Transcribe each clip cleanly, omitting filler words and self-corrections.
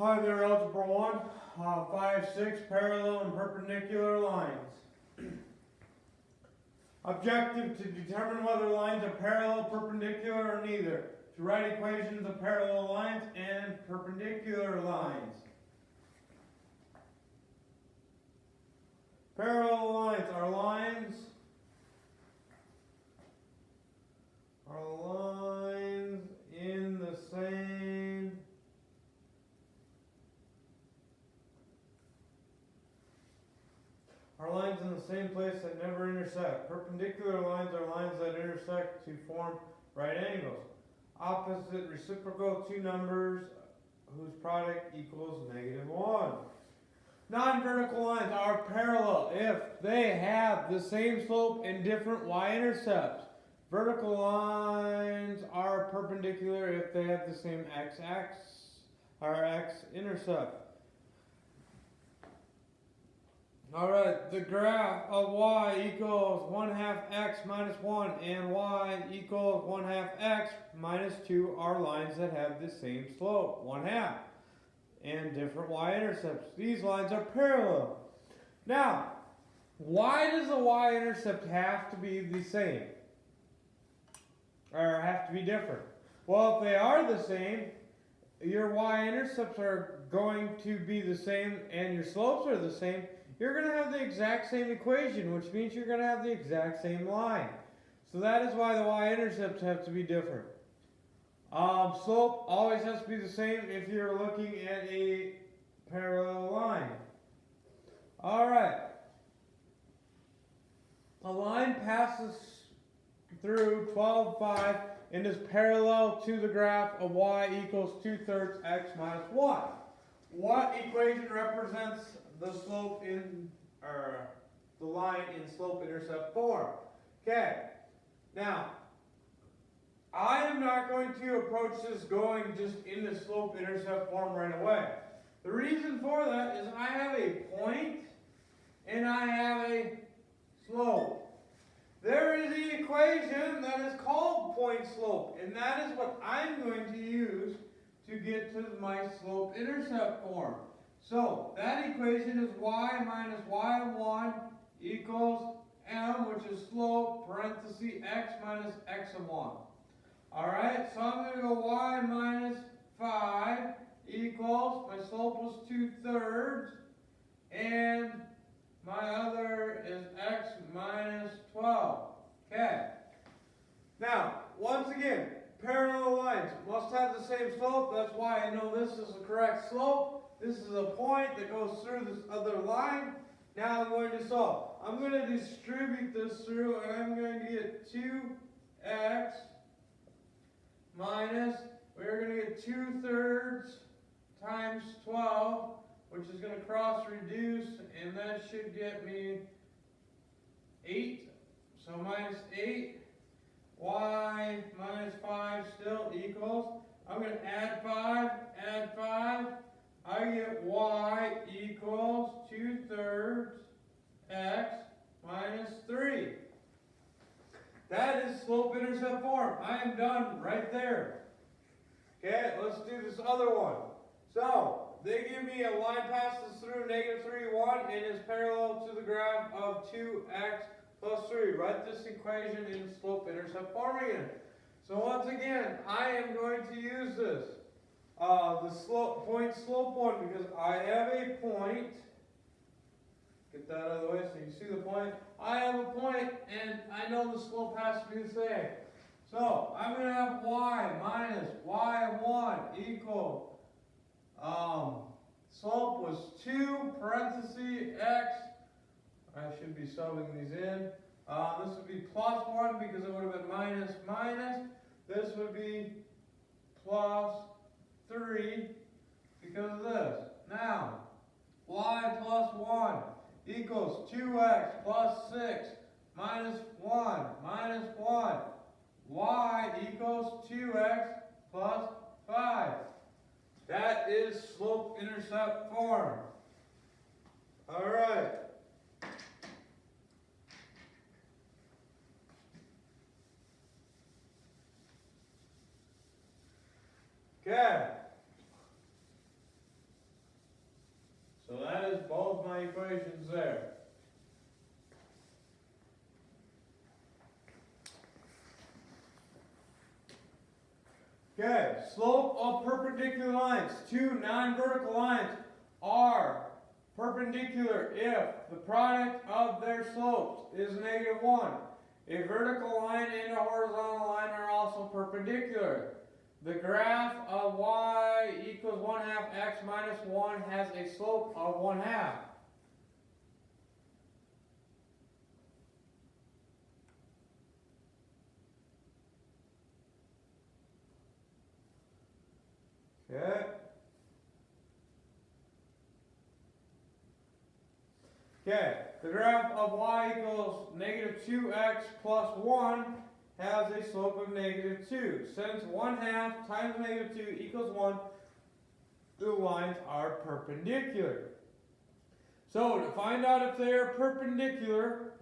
Hi there, Algebra 1, 5, 6, parallel and perpendicular lines. Objective to determine whether lines are parallel, perpendicular, or neither. To write equations of parallel lines and perpendicular lines. Parallel lines are lines in the same place that never intersect. Perpendicular lines are lines that intersect to form right angles. Opposite reciprocal, two numbers whose product equals -1. Non-vertical lines are parallel if they have the same slope and different y-intercepts. Vertical lines are perpendicular if they have the same x-axis or x-intercept. Alright, the graph of y equals 1/2 x minus 1 and y equals 1/2 x minus 2 are lines that have the same slope, 1/2, and different y-intercepts. These lines are parallel. Now, why does the y-intercept have to be the same? Or have to be different? Well, if they are the same, your y-intercepts are going to be the same and your slopes are the same. You're going to have the exact same equation, which means you're going to have the exact same line. So that is why the y-intercepts have to be different. Slope always has to be the same if you're looking at a parallel line. Alright. A line passes through 12, 5 and is parallel to the graph of y equals 2/3 x minus 1. What equation represents the slope in, or the line in slope-intercept form? Okay, now, I am not going to approach this going just in the slope-intercept form right away. The reason for that is I have a point and I have a slope. There is an equation that is called point-slope, and that is what I'm going to use to get to my slope-intercept form. So, that equation is y minus y1 equals m, which is slope, parenthesis, x minus x of 1. Alright, so I'm going to go y minus 5 equals, my slope was 2/3, and my other is x minus 12. Okay. Now, once again, parallel lines must have the same slope. That's why I know this is the correct slope. This is a point that goes through this other line. Now I'm going to solve. I'm going to distribute this through, and I'm going to get 2x minus, we're going to get 2/3 times 12, which is going to cross reduce, and that should get me 8. So minus 8, y minus 5 still equals, I'm going to add 5, I get y equals 2/3 x minus 3. That is slope-intercept form. I am done right there. Okay, let's do this other one. So, they give me a line passes through -3, 1 and is parallel to the graph of 2x plus 3. Write this equation in slope-intercept form again. So once again, I am going to use this. The point-slope one, because I have a point. Get that out of the way so you can see the point. I have a point, and I know the slope has to be the same. So, I'm going to have y minus y1 equal, slope was 2, parenthesis, x. I should be subbing these in. This would be plus 1 because it would have been minus, minus. This would be plus 3 because of this. Now, y plus 1 equals 2x plus 6 minus 1 minus 1. Y equals 2x plus 5. That is slope-intercept form. Alright. Okay. my equations there. Okay, slope of perpendicular lines. Two non-vertical lines are perpendicular if the product of their slopes is -1. A vertical line and a horizontal line are also perpendicular. The graph of y equals 1/2 x minus 1 has a slope of 1/2. Okay. Okay, the graph of y equals -2x plus 1 has a slope of -2. Since 1/2 times -2 equals 1, the lines are perpendicular. So to find out if they are perpendicular,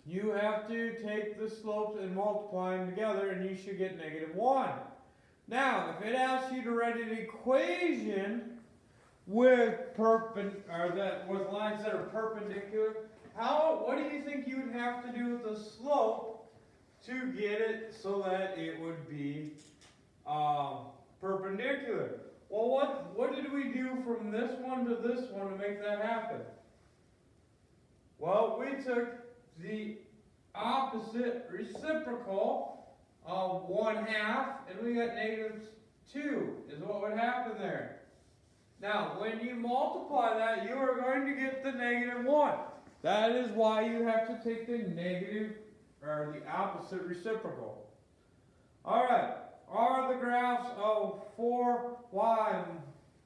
you have to take the slopes and multiply them together, and you should get -1. Now, if it asks you to write an equation with with lines that are perpendicular, what do you think you would have to do with the slope to get it so that it would be perpendicular? Well, what did we do from this one to this one to make that happen? Well, we took the opposite reciprocal of 1/2, and we got -2 is what would happen there. Now, when you multiply that, you are going to get the -1. That is why you have to take the negative, or the opposite reciprocal. Alright, are the graphs of 4y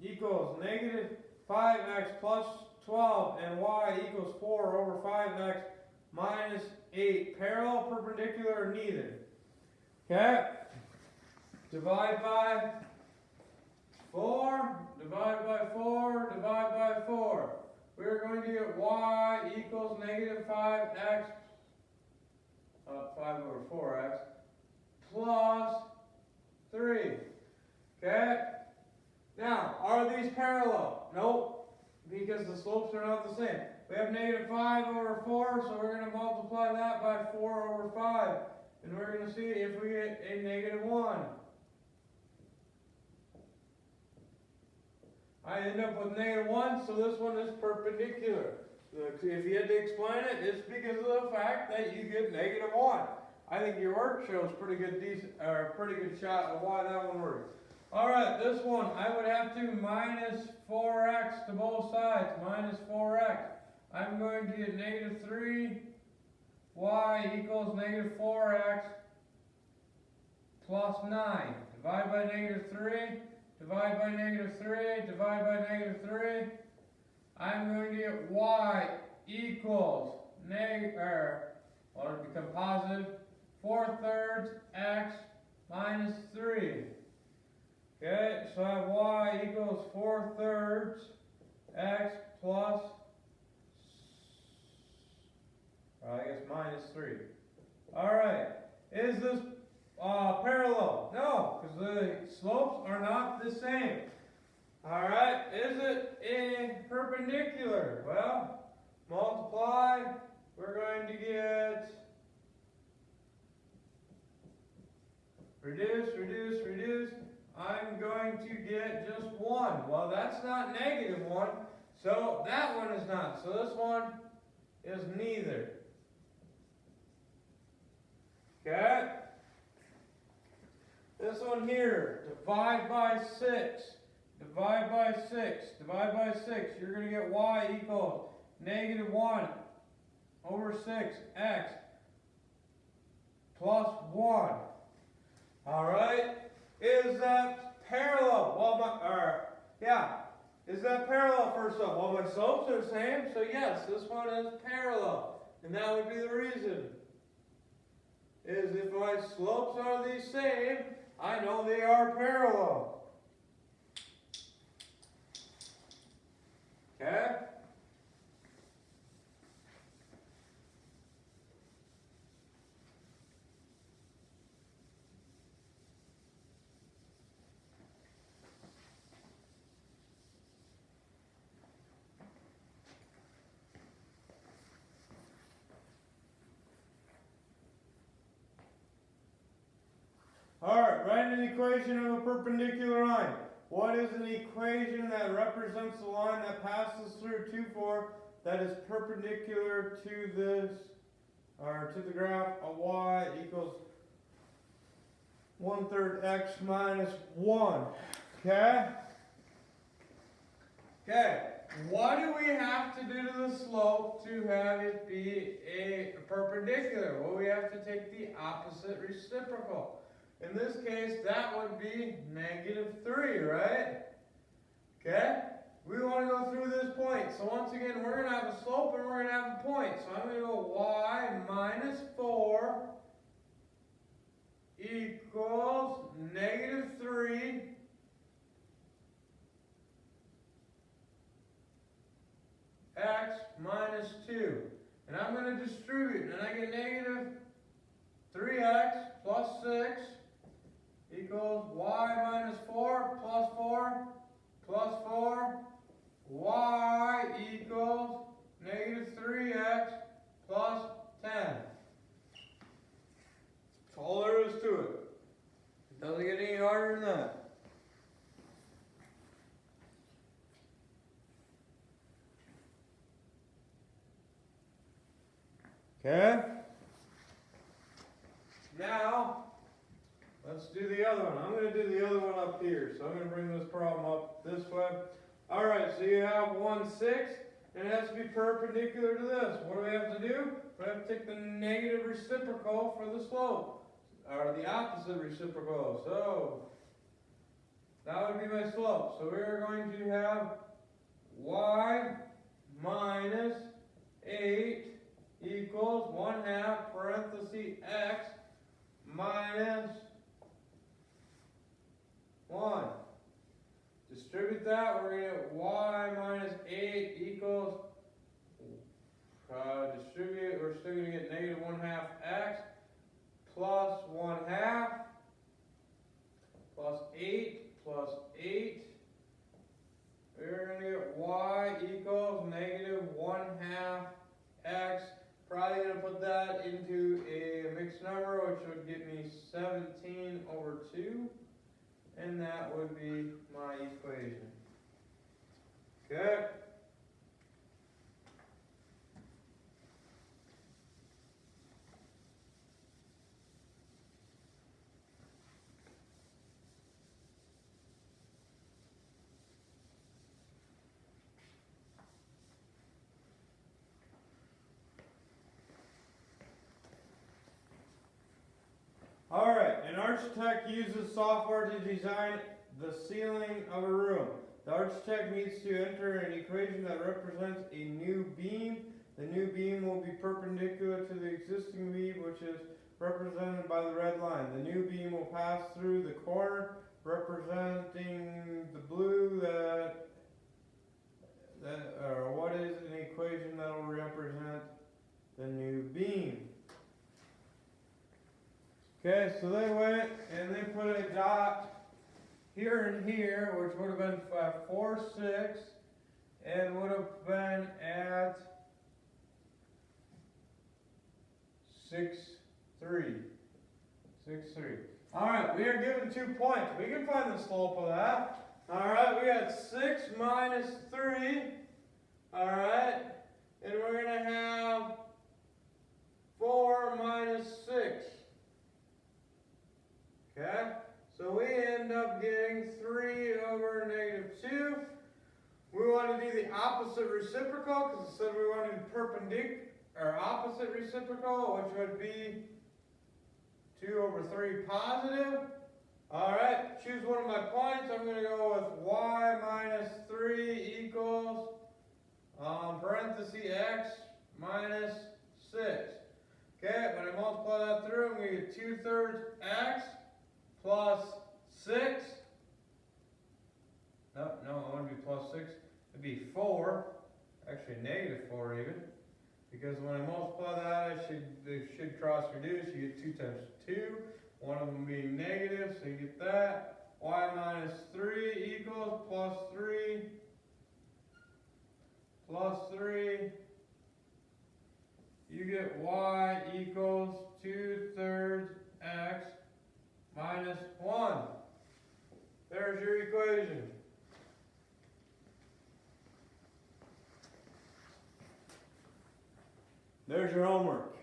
equals -5x plus 12 and y equals 4 over 5x minus 8 parallel, perpendicular, or neither? Okay, divide by 4, divide by 4, divide by 4. We're going to get y equals -5x, 5 over 4x, plus 3. Okay? Now, are these parallel? Nope, because the slopes are not the same. We have -5 over 4, so we're going to multiply that by 4 over 5. And we're going to see if we get a -1. I end up with -1, so this one is perpendicular. If you had to explain it, it's because of the fact that you get -1. I think your work shows pretty good shot of why that one works. Alright, this one, I would have to minus 4x to both sides, minus 4x. I'm going to get -3 y equals -4x plus 9. Divide by -3, divide by -3, divide by -3. I'm going to get y equals it'll become positive 4/3 x minus 3. Okay, so I have y equals 4/3 x plus, minus 3. Alright, is this parallel? No, because the slopes are not the same. Alright, is it perpendicular? Well, multiply, we're going to get reduce, reduce, reduce. I'm going to get just 1. Well, that's not -1, so that one is not. So this one is neither. Okay? This one here, divide by 6. Divide by 6. Divide by 6. You're going to get y equals -1 over 6x plus 1. Alright? Is that parallel? Well, is that parallel first off? Well, my slopes are the same, so yes, this one is parallel. And that would be the reason. Is if my slopes are the same, I know they are parallel. Okay? an equation of a perpendicular line. What is an equation that represents the line that passes through 2, 4 that is perpendicular to this, or to the graph of y equals 1/3 x minus 1. Okay? Okay. What do we have to do to the slope to have it be a perpendicular? Well, we have to take the opposite reciprocal. In this case, that would be -3, right? Okay? We want to go through this point. So once again, we're going to have a slope and we're going to have a point. So I'm going to go y minus 4 equals -3 x minus 2. And I'm going to distribute. And I get -3x plus 6 equals y minus 4 plus 4 plus 4. Y equals -3x plus 10. That's all there is to it. It doesn't get any harder than that. Okay? Now, let's do the other one. I'm going to do the other one up here. So I'm going to bring this problem up this way. Alright, so you have 1/6, and it has to be perpendicular to this. What do we have to do? We have to take the negative reciprocal for the slope, or the opposite reciprocal. So, that would be my slope. So we're going to have y minus 8 equals 1/2 parenthesis x minus 1. Distribute that, we're going to get y minus 8 equals, distribute, we're still going to get -1/2 x plus 1/2 plus 8 plus 8. We're going to get y equals -1/2 x. Probably going to put that into a mixed number, which would get me 17/2. And that would be my equation. Okay. Alright, an architect uses software to design the ceiling of a room. The architect needs to enter an equation that represents a new beam. The new beam will be perpendicular to the existing beam, which is represented by the red line. The new beam will pass through the corner, representing the blue or what is an equation that will represent the new beam. Okay, so they went and they put a dot here and here, which would have been 4, 6, and would have been at 6, 3. 6, 3. Alright, we are given 2 points. We can find the slope of that. Alright, we got 6 minus 3. Alright, and we're going to have 4 minus 6. Okay, so we end up getting 3/-2. We want to do the opposite reciprocal because it said we wanted perpendicular or opposite reciprocal, which would be 2/3 positive. Alright, choose one of my points. I'm going to go with y minus 3 equals parenthesis x minus 6. Okay, when I multiply that through, I'm going to get 2/3 x plus 6. No, it wouldn't be plus 6. It'd be 4. Actually, -4 even. Because when I multiply that, they should cross reduce. You get 2 times 2. One of them being negative, so you get that. Y minus 3 equals plus 3. Plus 3. You get y equals 2/3 x minus 1. There's your equation. There's your homework.